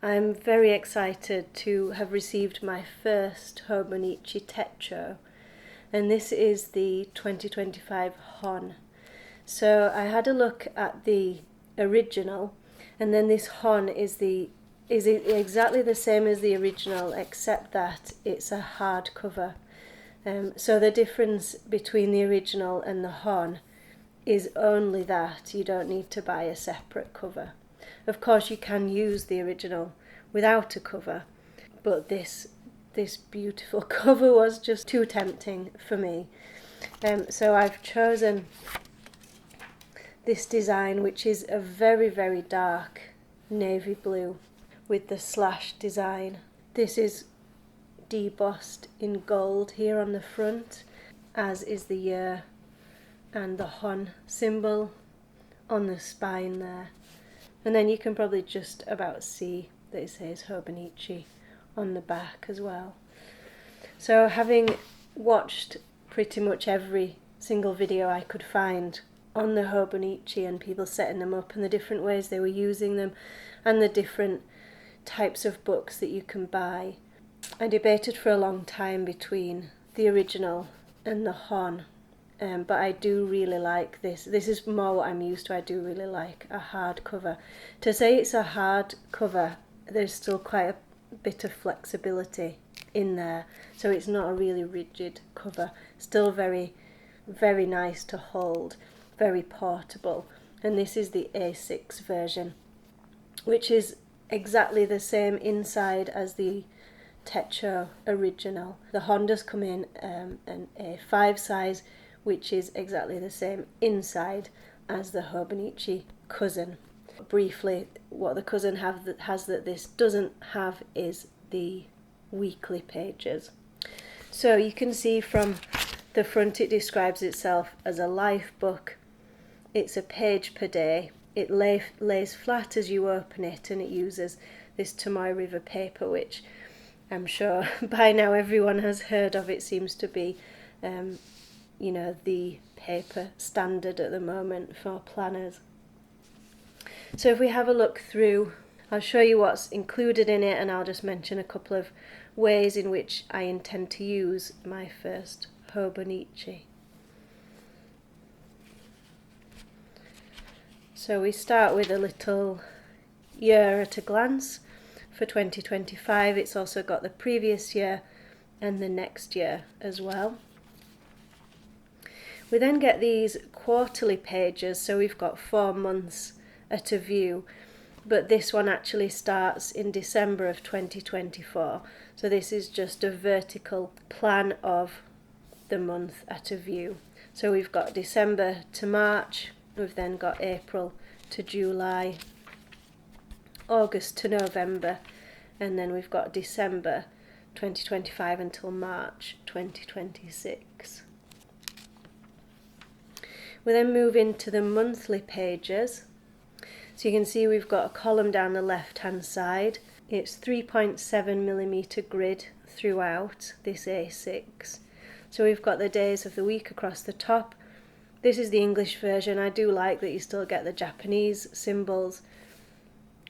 I'm very excited to have received my first Hobonichi Techo, and this is the 2025 HON. So I had a look at the original, and then this HON is exactly the same as the original, except that it's a hardcover. So the difference between the original and the HON is only that you don't need to buy a separate cover. Of course, you can use the original without a cover, but this beautiful cover was just too tempting for me. So I've chosen this design, which is a very, very dark navy blue with the slash design. This is debossed in gold here on the front, as is the year and the HON symbol on the spine there. And then you can probably just about see that it says Hobonichi on the back as well. So having watched pretty much every single video I could find on the Hobonichi and people setting them up and the different ways they were using them and the different types of books that you can buy, I debated for a long time between the original and the HON. But I do really like this. This is more what I'm used to. I do really like a hard cover. To say it's a hard cover, there's still quite a bit of flexibility in there. So it's not a really rigid cover. Still very, very nice to hold. Very portable. And this is the A6 version, which is exactly the same inside as the Techo original. The HON does come in an A5 size, which is exactly the same inside as the Hobonichi cousin. Briefly, what the cousin has that this doesn't have is the weekly pages. So you can see from the front it describes itself as a life book. It's a page per day. It lays flat as you open it, and it uses this Tomoe River paper, which I'm sure by now everyone has heard of. It seems to be the paper standard at the moment for planners. So if we have a look through, I'll show you what's included in it, and I'll just mention a couple of ways in which I intend to use my first Hobonichi. So we start with a little year at a glance for 2025. It's also got the previous year and the next year as well. We then get these quarterly pages, so we've got 4 months at a view, but this one actually starts in December of 2024. So this is just a vertical plan of the month at a view. So we've got December to March, we've then got April to July, August to November, and then we've got December 2025 until March 2026. We then move into the monthly pages. So you can see we've got a column down the left hand side. It's 3.7mm grid throughout this A6. So we've got the days of the week across the top. This is the English version. I do like that you still get the Japanese symbols.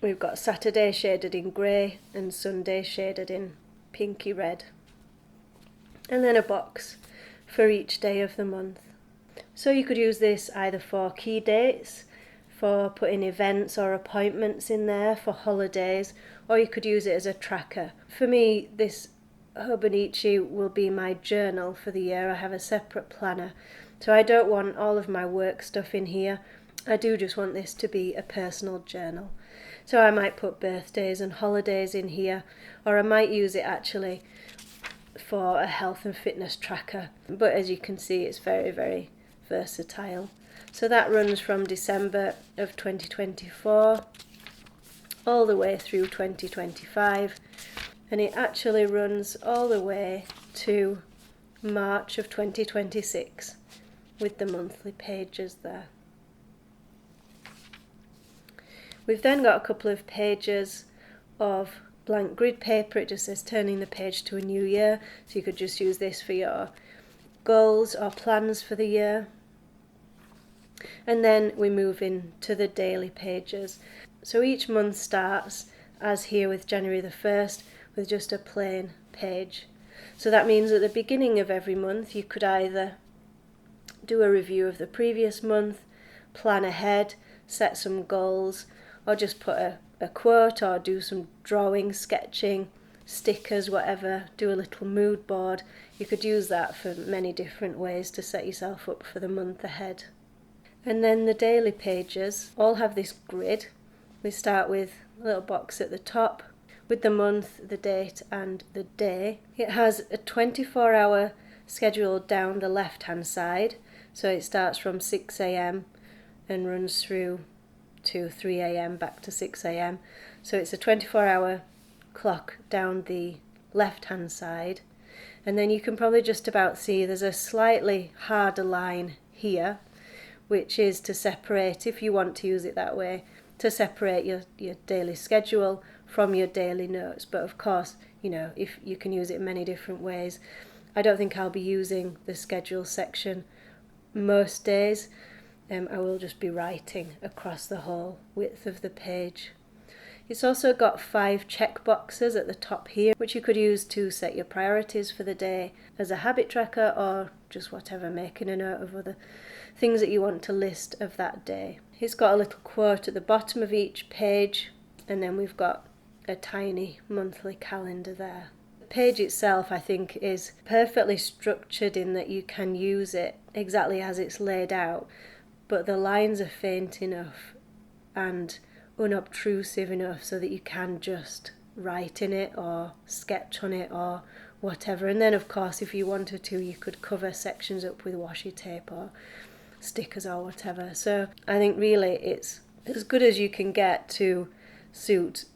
We've got Saturday shaded in grey and Sunday shaded in pinky red. And then a box for each day of the month. So you could use this either for key dates, for putting events or appointments in there, for holidays, or you could use it as a tracker. For me, this Hobonichi will be my journal for the year. I have a separate planner, so I don't want all of my work stuff in here. I do just want this to be a personal journal. So I might put birthdays and holidays in here, or I might use it actually for a health and fitness tracker. But as you can see, it's very, very versatile. So that runs from December of 2024 all the way through 2025, and it actually runs all the way to March of 2026 with the monthly pages there. We've then got a couple of pages of blank grid paper. It just says turning the page to a new year, so you could just use this for your goals or plans for the year. And then we move into the daily pages. So each month starts as here with January the 1st, with just a plain page. So that means at the beginning of every month you could either do a review of the previous month, plan ahead, set some goals, or just put a quote or do some drawing, sketching, stickers, whatever, do a little mood board. You could use that for many different ways to set yourself up for the month ahead. And then the daily pages all have this grid. We start with a little box at the top with the month, the date and the day. It has a 24-hour schedule down the left hand side, so it starts from 6 a.m. and runs through to 3 a.m. back to 6 a.m. So it's a 24-hour clock down the left hand side, and then you can probably just about see there's a slightly harder line here, which is to separate, if you want to use it that way, to separate your daily schedule from your daily notes. But of course, if you can use it in many different ways. I don't think I'll be using the schedule section most days. I will just be writing across the whole width of the page. It's also got 5 check boxes at the top here, which you could use to set your priorities for the day as a habit tracker, or just whatever, making a note of other things that you want to list of that day. It's got a little quote at the bottom of each page, and then we've got a tiny monthly calendar there. The page itself, I think, is perfectly structured in that you can use it exactly as it's laid out, but the lines are faint enough and unobtrusive enough so that you can just write in it or sketch on it or whatever. And then of course, if you wanted to, you could cover sections up with washi tape or stickers or whatever. So I think really it's as good as you can get to suit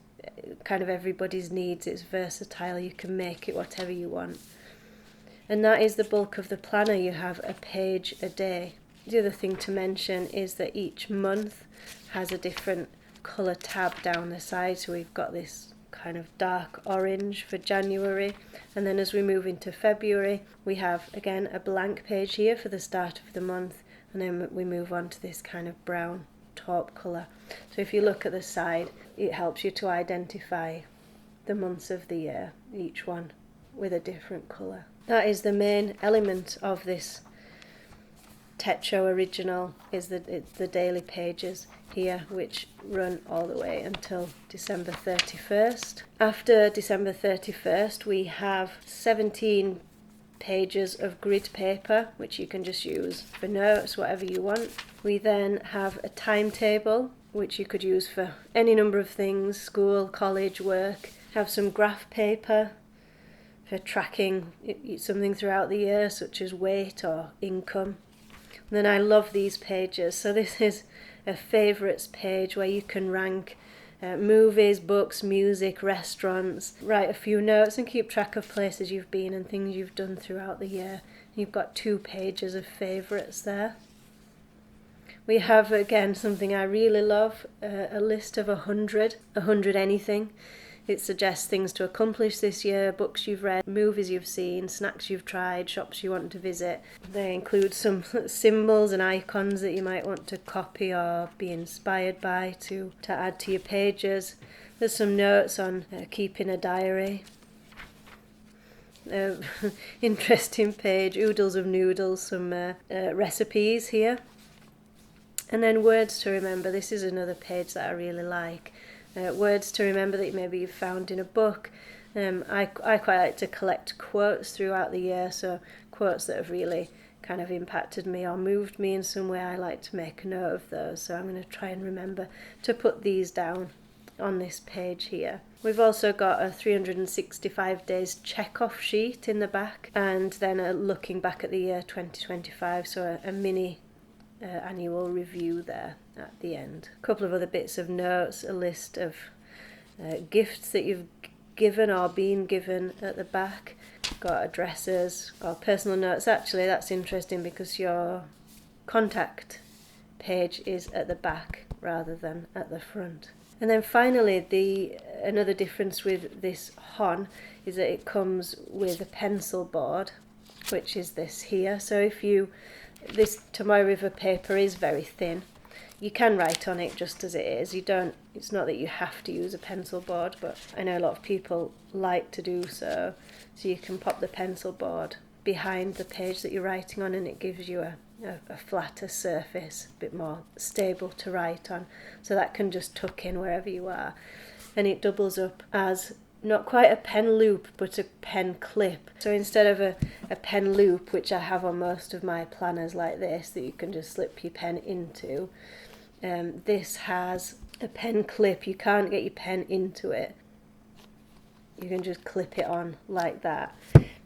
kind of everybody's needs. It's versatile, you can make it whatever you want. And that is the bulk of the planner. You have a page a day. The other thing to mention is that each month has a different colour tab down the side. So we've got this kind of dark orange for January, and then as we move into February we have again a blank page here for the start of the month, and then we move on to this kind of brown taupe colour. So if you look at the side, it helps you to identify the months of the year, each one with a different colour. That is the main element of this Techo original, is the daily pages here, which run all the way until December 31st. After December 31st we have 17 pages of grid paper, which you can just use for notes, whatever you want. We then have a timetable, which you could use for any number of things, school, college, work. Have some graph paper for tracking something throughout the year, such as weight or income. And then I love these pages. So this is a favourites page where you can rank movies, books, music, restaurants, write a few notes and keep track of places you've been and things you've done throughout the year. You've got 2 pages of favourites there. We have, again, something I really love, a list of 100 anything. It suggests things to accomplish this year, books you've read, movies you've seen, snacks you've tried, shops you want to visit. They include some symbols and icons that you might want to copy or be inspired by to add to your pages. There's some notes on keeping a diary. Interesting page, oodles of noodles, some recipes here. And then words to remember. This is another page that I really like. Words to remember that maybe you've found in a book. I quite like to collect quotes throughout the year, so quotes that have really kind of impacted me or moved me in some way. I like to make a note of those, so I'm going to try and remember to put these down on this page here. We've also got a 365 days check-off sheet in the back, and then a looking back at the year 2025, so a mini annual review there at the end. A couple of other bits of notes, a list of gifts that you've given or been given at the back. Got addresses, got personal notes. Actually, that's interesting because your contact page is at the back rather than at the front. And then finally, another difference with this HON is that it comes with a pencil board, which is this here. So this Tomoe River paper is very thin, You can write on it just as it is. It's not that you have to use a pencil board, but I know a lot of people like to do so. So you can pop the pencil board behind the page that you're writing on, and it gives you a flatter surface, a bit more stable to write on. So that can just tuck in wherever you are. And it doubles up as not quite a pen loop, but a pen clip. So instead of a pen loop, which I have on most of my planners like this, that you can just slip your pen into, this has a pen clip. You can't get your pen into it. You can just clip it on like that.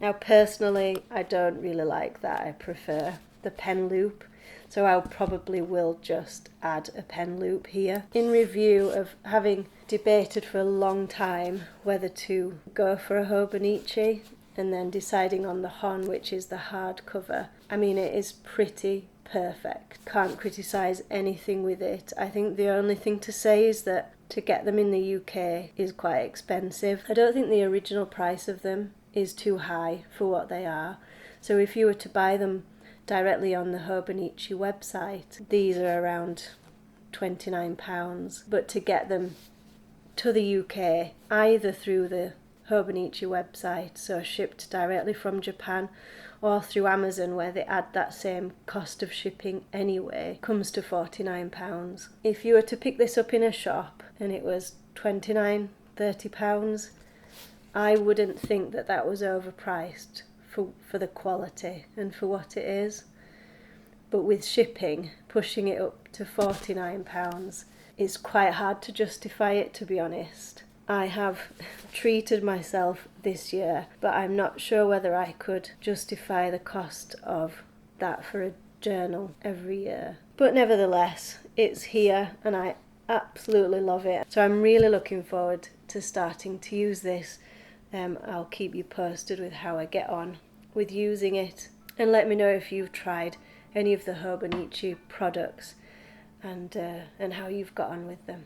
Now personally, I don't really like that. I prefer the pen loop. So I probably will just add a pen loop here. In review of having debated for a long time whether to go for a Hobonichi and then deciding on the HON, which is the hardcover, I mean, it is pretty perfect. Can't criticise anything with it. I think the only thing to say is that to get them in the UK is quite expensive. I don't think the original price of them is too high for what they are. So if you were to buy them directly on the Hobonichi website, these are around £29. But to get them to the UK, either through the Hobonichi website, so shipped directly from Japan, or through Amazon, where they add that same cost of shipping anyway, comes to £49. If you were to pick this up in a shop and it was £29, £30, I wouldn't think that that was overpriced for the quality and for what it is. But with shipping, pushing it up to £49, it's quite hard to justify it, to be honest. I have treated myself this year, but I'm not sure whether I could justify the cost of that for a journal every year. But nevertheless, it's here and I absolutely love it. So I'm really looking forward to starting to use this. I'll keep you posted with how I get on with using it, and let me know if you've tried any of the Hobonichi products and how you've got on with them.